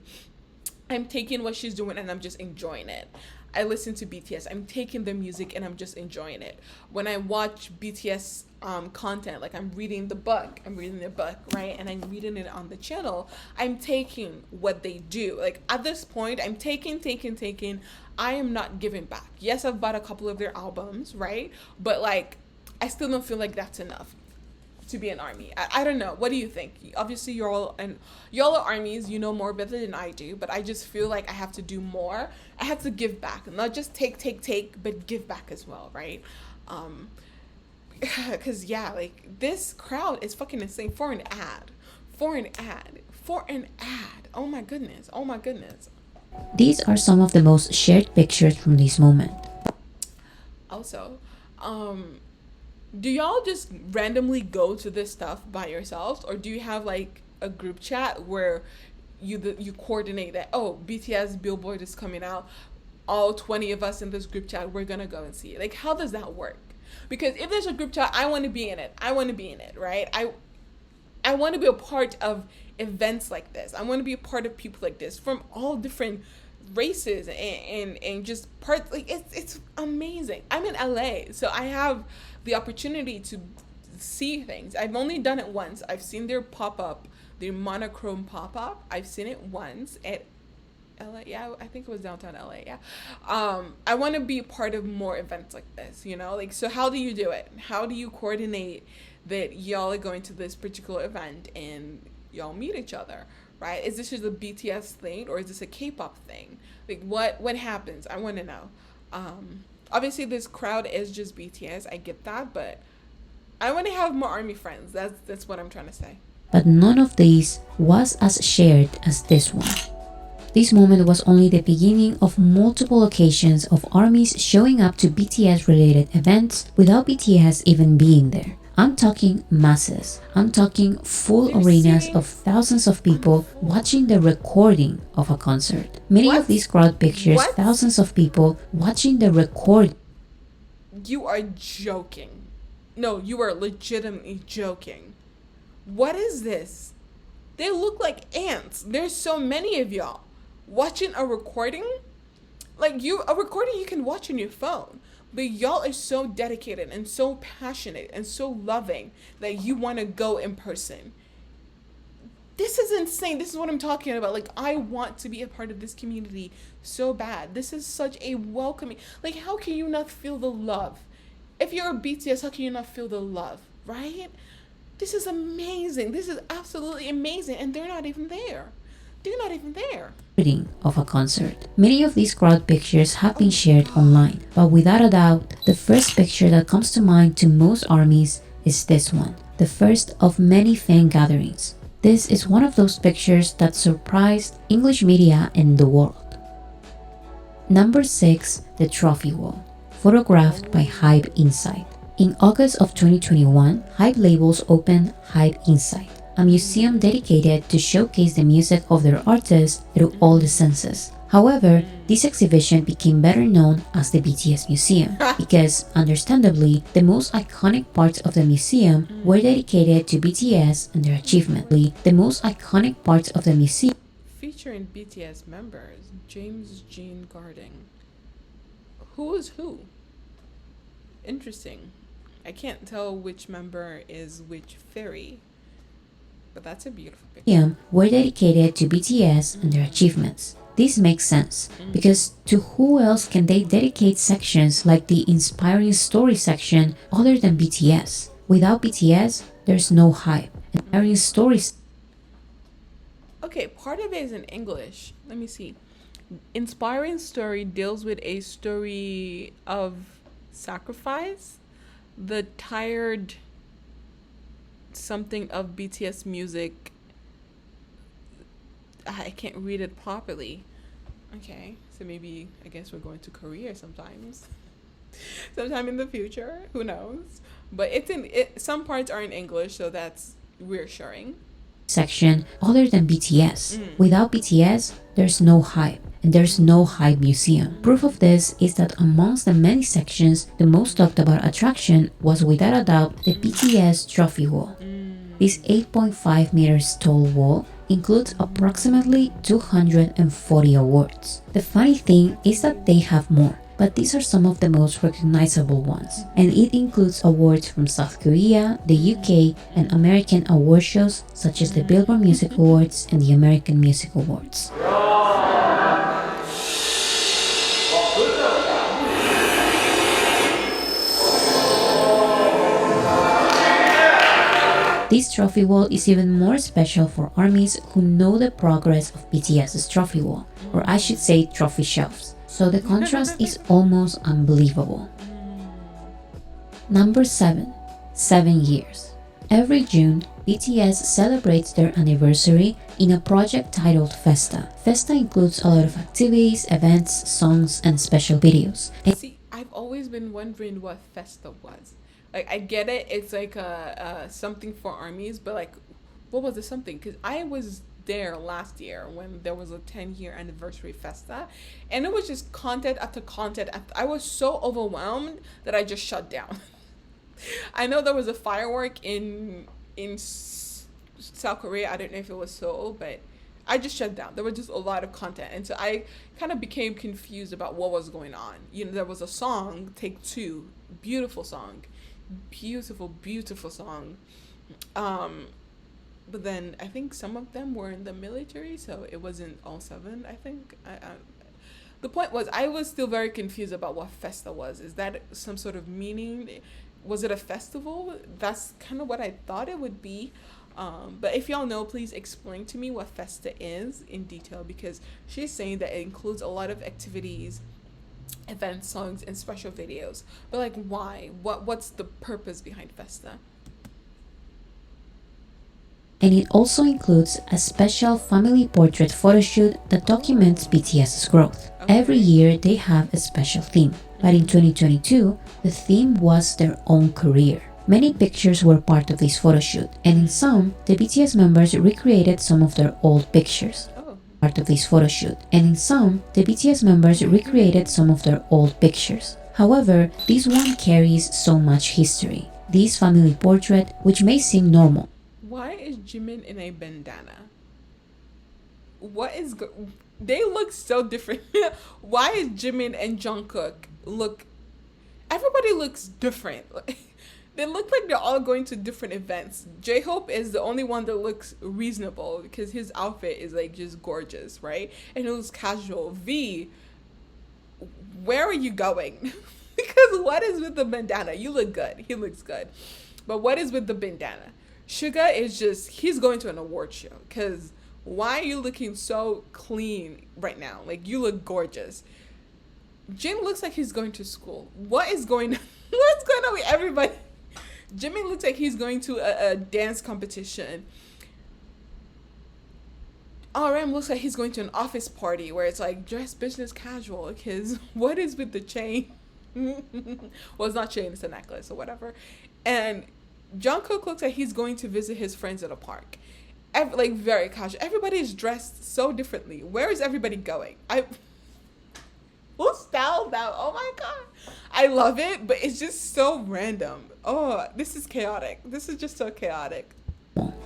I'm taking what she's doing and I'm just enjoying it. I listen to BTS. I'm taking their music and I'm just enjoying it. When I watch BTS content, like I'm reading their book, right? And I'm reading it on the channel. I'm taking what they do. Like, at this point, I'm taking. I am not giving back. Yes, I've bought a couple of their albums, right? But like, I still don't feel like that's enough to be an ARMY. I don't know. What do you think? Obviously, y'all are ARMYs. You know more better than I do. But I just feel like I have to do more. I have to give back, not just take, but give back as well, right? Because yeah, like, this crowd is fucking insane. For an ad. Oh my goodness. These are some of the most shared pictures from this moment. Also, do y'all just randomly go to this stuff by yourselves, or do you have like a group chat where you coordinate that, oh, BTS Billboard is coming out, all 20 of us in this group chat, we're gonna go and see it? Like, how does that work? Because if there's a group chat, I want to be in it, right? I want to be a part of events like this. I want to be a part of people like this from all different races and just parts. Like, it's amazing. I'm in LA, so I have the opportunity to see things. I've only done it once. I've seen their pop-up, their monochrome pop-up. I've seen it once LA. Yeah, I think it was downtown LA. Yeah. I want to be part of more events like this, you know? Like, so how do you do it? How do you coordinate that y'all are going to this particular event and y'all meet each other, right? Is this just a BTS thing or is this a K-pop thing? Like, what happens? I want to know. Obviously, this crowd is just BTS. I get that, but I want to have more ARMY friends. That's what I'm trying to say. But none of these was as shared as this one. This moment was only the beginning of multiple occasions of ARMYs showing up to BTS related events without BTS even being there. I'm talking masses. I'm talking full arenas of thousands of people watching the recording of a concert. Many of these crowd pictures, thousands of people watching the record. You are joking. No, you are legitimately joking. What is this? They look like ants. There's so many of y'all watching a recording. Like, a recording you can watch on your phone. But y'all are so dedicated and so passionate and so loving that you want to go in person. This is insane. This is what I'm talking about. Like, I want to be a part of this community so bad. This is such a welcoming. Like, how can you not feel the love? If you're a BTS, how can you not feel the love, right? This is amazing. This is absolutely amazing. And they're not even there. They're not even there. Of a concert. Many of these crowd pictures have been shared online, but without a doubt, the first picture that comes to mind to most ARMYs is this one, the first of many fan gatherings. This is one of those pictures that surprised English media in the world. Number 6, the trophy wall, photographed by Hype Insight. In August of 2021, Hype labels opened Hype Insight, a museum dedicated to showcase the music of their artists through all the senses. However, this exhibition became better known as the BTS Museum because, understandably, the most iconic parts of the museum were dedicated to BTS and their achievement. The most iconic parts of the museum featuring BTS members, James Jean Garding. Who is who? Interesting. I can't tell which member is which fairy. But that's a beautiful picture. Were dedicated to BTS and their achievements. This makes sense because to who else can they dedicate sections like the Inspiring Story section other than BTS? Without BTS, there's no Hype. Inspiring Stories. Okay, part of it is in English. Let me see. Inspiring Story deals with a story of sacrifice. The tired something of BTS music. I can't read it properly. Okay, so maybe I guess we're going to Korea sometimes. Sometime in the future, who knows? But some parts are in English, so that's reassuring. Section other than BTS. Without BTS, there's no Hype. And there's no Hype Museum. Proof of this is that amongst the many sections, the most talked about attraction was without a doubt the BTS trophy wall. This 8.5 meters tall wall includes approximately 240 awards. The funny thing is that they have more, but these are some of the most recognizable ones, and it includes awards from South Korea, the UK, and American award shows such as the Billboard Music Awards and the American Music Awards. This trophy wall is even more special for ARMYs who know the progress of BTS's trophy wall, or I should say trophy shelves, so the contrast is almost unbelievable. Number 7. 7 years. Every June, BTS celebrates their anniversary in a project titled Festa. Festa includes a lot of activities, events, songs, and special videos. See, I've always been wondering what Festa was. Like, I get it, it's like something for ARMYs, but like, what was the something? Because I was there last year when there was a 10-year anniversary Festa, and it was just content after content. I was so overwhelmed that I just shut down. I know there was a firework in South Korea. I don't know if it was Seoul, but I just shut down. There was just a lot of content, and so I kind of became confused about what was going on. You know, there was a song, Take Two, beautiful song. Beautiful song. but then I think some of them were in the military, so it wasn't all 7. I think the point was I was still very confused about what Festa was. Is that some sort of meaning? Was it a festival? That's kind of what I thought it would be. But if y'all know, please explain to me what Festa is in detail, because she's saying that it includes a lot of activities, events, songs, and special videos. But like, why? What's the purpose behind Festa? And it also includes a special family portrait photo shoot that documents BTS's growth. Every year they have a special theme, but in 2022, the theme was their own career. Many pictures were part of this photo shoot, and in some, the BTS members recreated some of their old pictures. Part of this photo shoot, and in some, the BTS members recreated some of their old pictures. However, this one carries so much history. This family portrait, which may seem normal. Why is Jimin in a bandana? They look so different. Why is Jimin and Jungkook everybody looks different. They look like they're all going to different events. J-Hope is the only one that looks reasonable because his outfit is like just gorgeous, right? And it looks casual. V, where are you going? Because what is with the bandana? You look good. He looks good. But what is with the bandana? Suga is just, he's going to an award show. Because why are you looking so clean right now? Like, you look gorgeous. Jin looks like he's going to school. What's going on with everybody? Jimmy looks like he's going to a dance competition. RM looks like he's going to an office party where it's like dress business casual. Because what is with the chain? Well, it's not chain, it's a necklace or whatever. And Jungkook looks like he's going to visit his friends at a park. Like very casual. Everybody is dressed so differently. Where is everybody going? Who styled that? Oh my god. I love it, but it's just so random. Oh, this is chaotic. This is just so chaotic.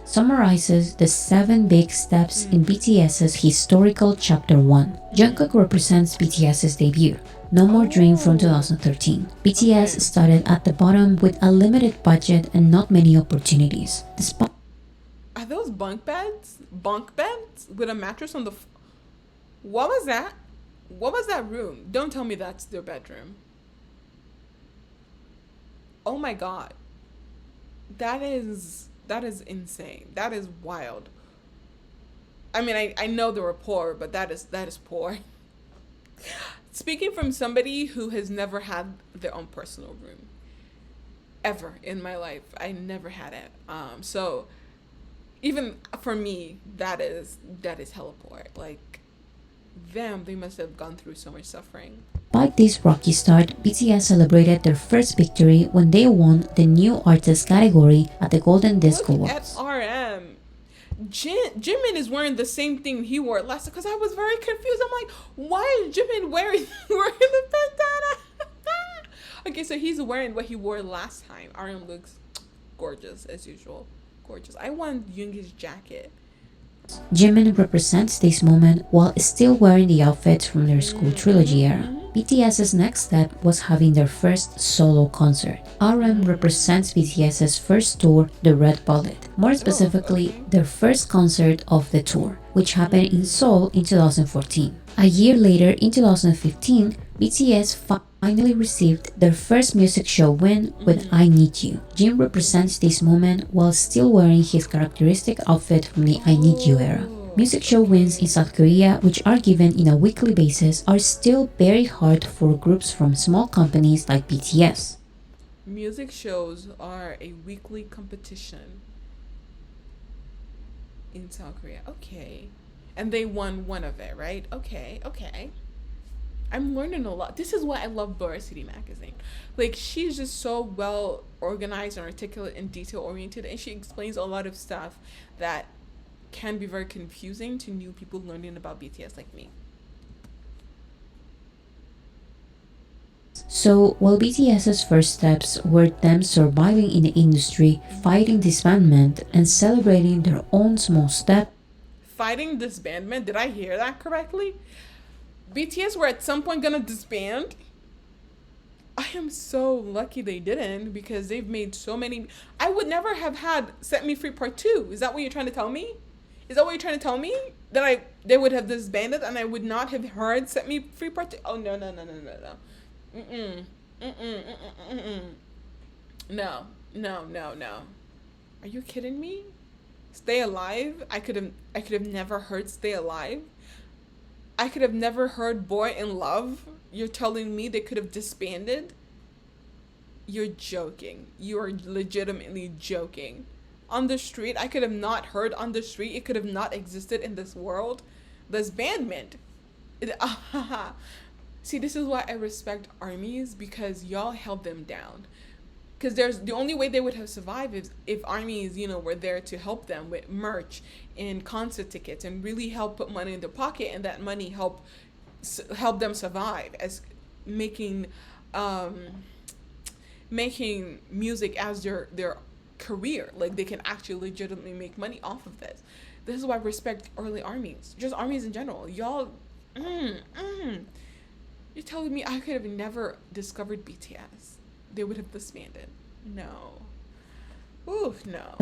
Summarizes the 7 big steps in BTS's historical chapter 1. Jungkook represents BTS's debut. No More Dream from 2013. BTS started at the bottom with a limited budget and not many opportunities. Are those bunk beds? Bunk beds with a mattress on the what was that? What was that room? Don't tell me that's their bedroom. Oh my god. That is insane. That is wild. I mean, I know they were poor, but that is poor. Speaking from somebody who has never had their own personal room. Ever in my life. I never had it. So even for me, that is hella poor. Like, damn, they must have gone through so much suffering. Despite this rocky start, BTS celebrated their first victory when they won the New Artist category at the Golden Disc Awards. At RM, Jimin is wearing the same thing he wore last time because I was very confused. I'm like, why is Jimin wearing the bandana? Okay, so he's wearing what he wore last time. RM looks gorgeous as usual. Gorgeous. I want Yoongi's jacket. Jimin represents this moment while still wearing the outfits from their school trilogy era. BTS's next step was having their first solo concert. RM represents BTS's first tour, The Red Bullet. More specifically, their first concert of the tour, which happened in Seoul in 2014. A year later, in 2015, BTS finally received their first music show win with I Need You. Jin represents this moment while still wearing his characteristic outfit from the I Need You era. Music show wins in South Korea, which are given in a weekly basis, are still very hard for groups from small companies like BTS. Music shows are a weekly competition in South Korea. Okay. And they won one of it, right? Okay. I'm learning a lot. This is why I love Boracity magazine. Like, she's just so well organized and articulate and detail oriented, and she explains a lot of stuff that can be very confusing to new people learning about BTS like me. So, while BTS's first steps were them surviving in the industry, fighting disbandment, and celebrating their own small step. Fighting disbandment? Did I hear that correctly? BTS were at some point gonna disband? I am so lucky they didn't, because they've made so many. I would never have had Set Me Free Part 2. Is that what you're trying to tell me? Is that what you're trying to tell me? That they would have disbanded and I would not have heard Set Me Free Part 2? Oh, no. No. Are you kidding me? Stay Alive? I could have never heard Stay Alive. I could have never heard Boy in Love. You're telling me they could have disbanded? You're joking. You are legitimately joking. On the Street, I could have not heard On the Street. It could have not existed in this world. Disbandment. See, this is why I respect armies, because y'all held them down. Because there's the only way they would have survived is if armies, were there to help them with merch and concert tickets and really help put money in their pocket, and that money help them survive as making music as their career. Like, they can actually legitimately make money off of this. This is why I respect early armies, just armies in general. Y'all, you're telling me I could have never discovered BTS? They would have disbanded. No. Oof, no.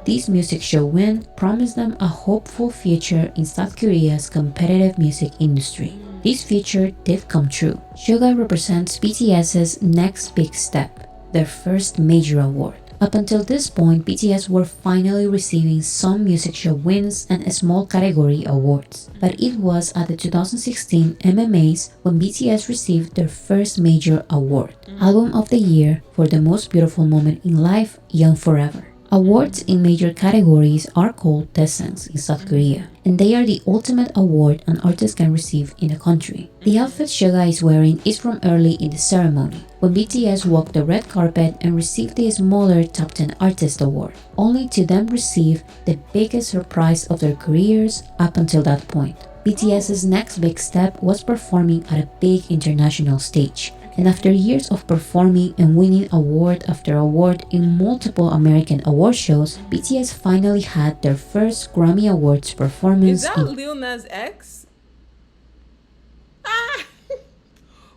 This music show win promised them a hopeful future in South Korea's competitive music industry. This future did come true. Suga represents BTS's next big step, their first major award. Up until this point, BTS were finally receiving some music show wins and small category awards. But it was at the 2016 MMAs when BTS received their first major award, Album of the Year for the Most Beautiful Moment in Life, Young Forever. Awards in major categories are called daesangs in South Korea, and they are the ultimate award an artist can receive in the country. The outfit Suga is wearing is from early in the ceremony, when BTS walked the red carpet and received the smaller Top 10 Artist Award, only to then receive the biggest surprise of their careers up until that point. BTS's next big step was performing at a big international stage. And after years of performing and winning award after award in multiple American award shows, BTS finally had their first Grammy Awards performance. Is that Lil Nas X?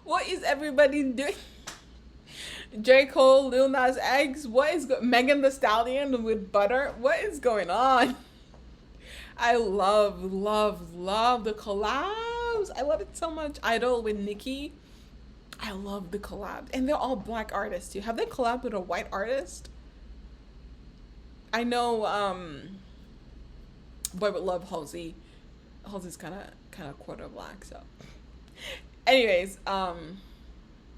What is everybody doing? J. Cole, Lil Nas X, what is Megan Thee Stallion with Butter? What is going on? I love the collabs. I love it so much. Idol with Nicki. I love the collabs. And they're all black artists too. Have they collabed with a white artist? I know Boy Would Love Halsey. Halsey's kinda quarter black, so. Anyways, damn,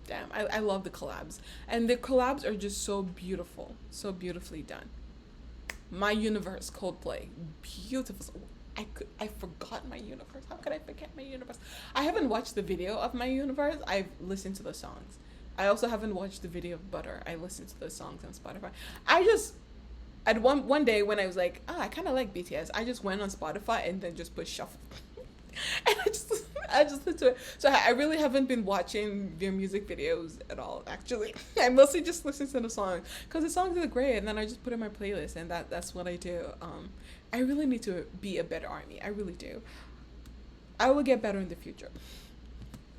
I love the collabs. And the collabs are just so beautiful. So beautifully done. My Universe, Coldplay. Beautiful. I forgot My Universe. How could I forget My Universe? I haven't watched the video of My Universe. I've listened to the songs. I also haven't watched the video of Butter. I listened to the songs on Spotify. At one day when I was like, I kind of like BTS, I just went on Spotify and then just put shuffle. And I just listened to it. So I really haven't been watching their music videos at all, actually. I mostly just listen to the songs because the songs are great, and then I just put in my playlist, and that's what I do. I really need to be a better army. I really do. I will get better in the future.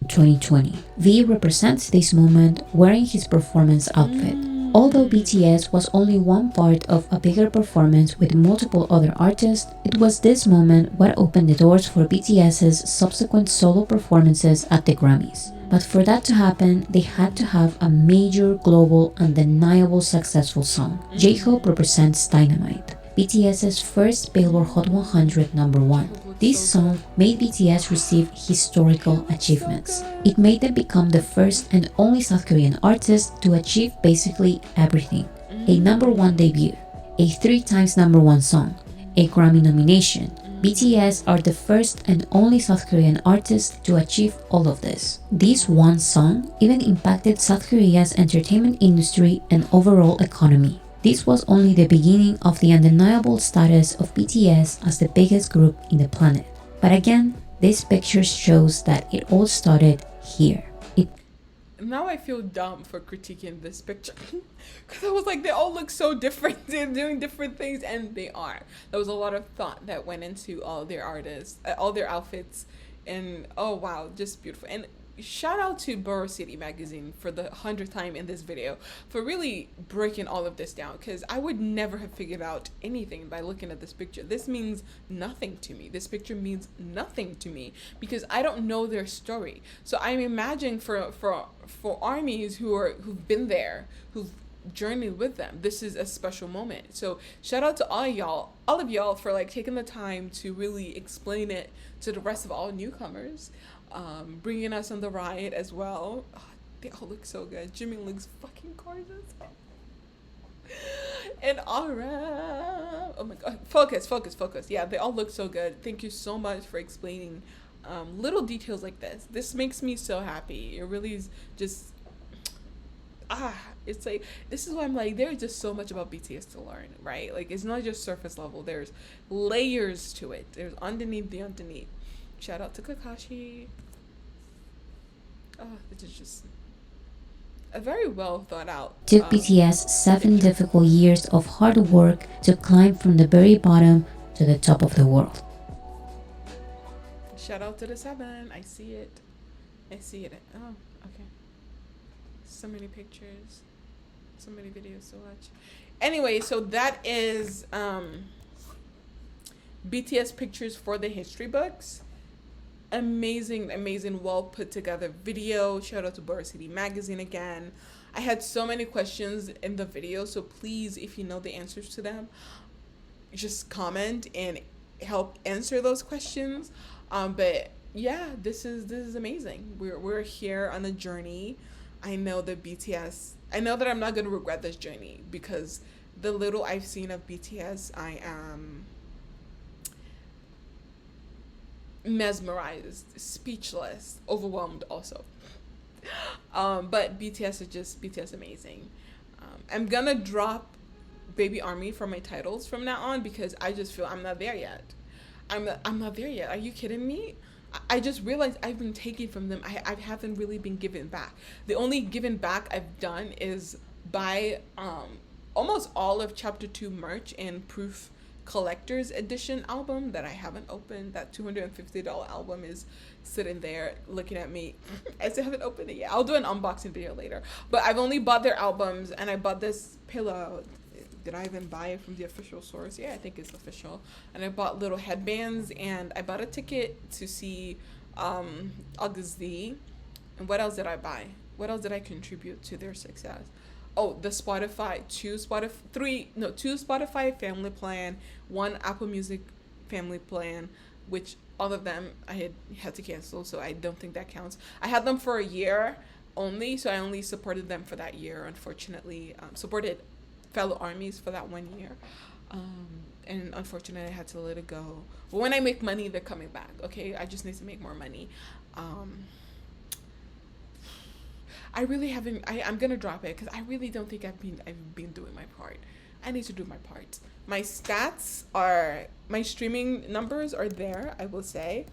2020. V represents this moment wearing his performance outfit. Although BTS was only one part of a bigger performance with multiple other artists, it was this moment what opened the doors for BTS's subsequent solo performances at the Grammys. But for that to happen, they had to have a major, global, undeniable successful song. J-Hope represents Dynamite, BTS's first Billboard Hot 100 #1. This song made BTS receive historical achievements. It made them become the first and only South Korean artist to achieve basically everything. A #1 debut, a 3 times #1 song, a Grammy nomination. BTS are the first and only South Korean artist to achieve all of this. This one song even impacted South Korea's entertainment industry and overall economy. This was only the beginning of the undeniable status of BTS as the biggest group in the planet. But again, this picture shows that it all started here. Now I feel dumb for critiquing this picture. Because I was like, they all look so different. They're doing different things, and they are. There was a lot of thought that went into all their artists, all their outfits. And oh wow, just beautiful. And shout out to Boracity magazine for the 100th time in this video for really breaking all of this down, because I would never have figured out anything by looking at this picture. This means nothing to me. This picture means nothing to me because I don't know their story. So I'm imagining for armies who've been there, who've journeyed with them, this is a special moment. So shout out to all of y'all for like taking the time to really explain it to the rest of all newcomers, bringing us on the ride as well. Oh, they all look so good. Jimmy looks fucking gorgeous. And Aura, oh my god, focus. Yeah, they all look so good. Thank you so much for explaining little details like this. This makes me so happy. It really is just it's like, this is why I'm like, there's just so much about BTS to learn, right? Like, it's not just surface level. There's layers to it. There's underneath the underneath. Shout out to Kakashi. Oh, this is just a very well thought out. Took BTS 7 difficult years of hard work to climb from the very bottom to the top of the world. Shout out to the 7. I see it. Oh, okay. So many pictures, so many videos to watch. Anyway, so that is BTS pictures for the history books. Amazing, well put together video. Shout out to Boracity magazine again. I had so many questions in the video, so please, if you know the answers to them, just comment and help answer those questions. But yeah, this is amazing. We're here on a journey. I know that I'm not going to regret this journey, because the little I've seen of BTS, I am mesmerized, speechless, overwhelmed also. But BTS is just BTS amazing. I'm going to drop Baby Army from my titles from now on, because I just feel I'm not there yet. I'm not there yet. Are you kidding me? I just realized I've been taking from them. I haven't really been given back. The only given back I've done is buy almost all of Chapter 2 merch and Proof Collector's Edition album that I haven't opened. That $250 album is sitting there looking at me. I still haven't opened it yet. I'll do an unboxing video later. But I've only bought their albums, and I bought this pillow. Did I even buy it from the official source? Yeah, I think it's official. And I bought little headbands, and I bought a ticket to see August Z. And what else did I buy? What else did I contribute to their success? Oh, the two Spotify family plan, 1 Apple Music family plan, which all of them I had to cancel, so I don't think that counts. I had them for a year only, so I only supported them for that year, unfortunately. Supported fellow armies for that 1 year, and unfortunately I had to let it go. But when I make money, they're coming back. Okay, I just need to make more money. I really haven't. I'm gonna drop it because I really don't think I've been doing my part. I need to do my part. My stats are, my streaming numbers are there, I will say.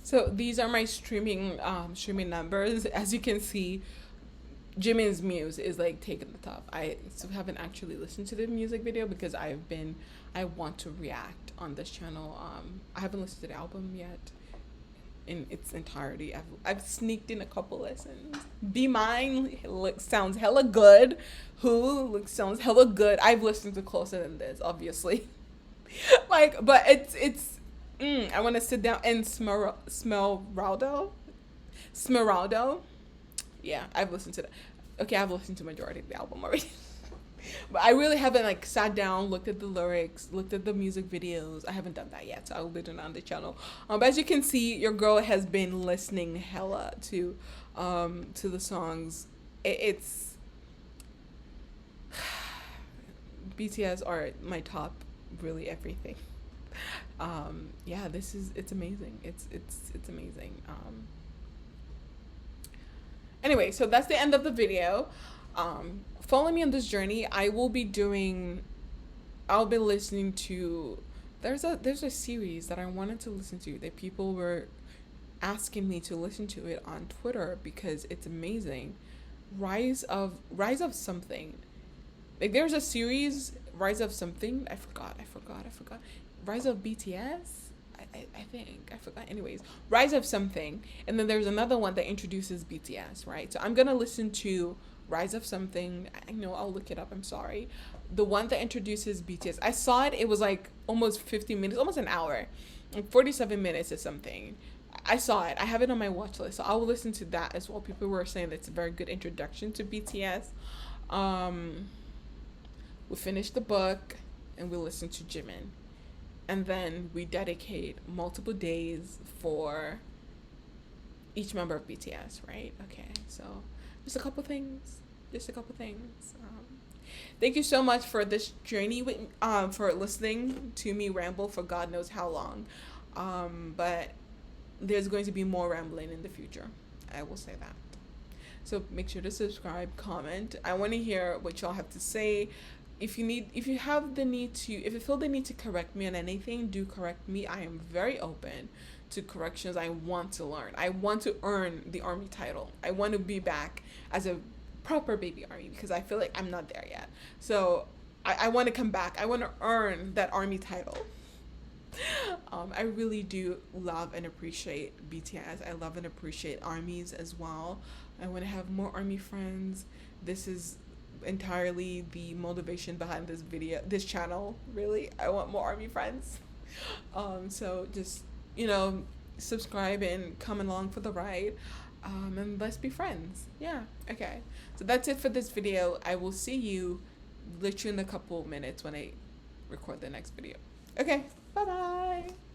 So these are my streaming numbers. As you can see, Jimin's Muse is like taking the top. I still haven't actually listened to the music video because I want to react on this channel. I haven't listened to the album yet in its entirety. I've sneaked in a couple listens. Be Mine sounds hella good. Sounds hella good. I've listened to closer than this, obviously. But it's I want to sit down and Smeraldo. Yeah, I've listened to that. Okay, I've listened to majority of the album already. But I really haven't like sat down, looked at the lyrics, looked at the music videos. I haven't done that yet, so I will be doing it on the channel. But as you can see, your girl has been listening hella to the songs. It's BTS are my top, really everything. Yeah, it's amazing. It's amazing. Anyway, so that's the end of the video. Follow me on this journey. I'll be listening to, there's a series that I wanted to listen to that people were asking me to listen to it on Twitter because it's amazing. Rise of something. Like there's a series, Rise of something. I forgot. Rise of BTS? I think. I forgot. Anyways, Rise of something. And then there's another one that introduces BTS, right? So I'm going to listen to Rise of something. I know, I'll look it up. I'm sorry. The one that introduces BTS. I saw it. It was like almost 50 minutes, almost an hour. Like 47 minutes or something. I saw it. I have it on my watch list. So I will listen to that as well. People were saying that's a very good introduction to BTS. We finish the book and we listen to Jimin. And then we dedicate multiple days for each member of BTS, right? Okay, so just a couple things. Thank you so much for this journey for listening to me ramble for God knows how long. But there's going to be more rambling in the future. I will say that. So make sure to subscribe, comment. I want to hear what y'all have to say. If you feel the need to correct me on anything, do correct me. I am very open to corrections. I want to learn. I want to earn the Army title. I want to be back as a proper baby Army because I feel like I'm not there yet. So I want to come back. I want to earn that Army title. I really do love and appreciate BTS. I love and appreciate armies as well. I want to have more Army friends. This is entirely the motivation behind this channel. Really, I want more Army friends. So just subscribe and come along for the ride, and let's be friends. Yeah, okay, so that's it for this video. I will see you literally in a couple minutes when I record the next video. Okay, bye bye.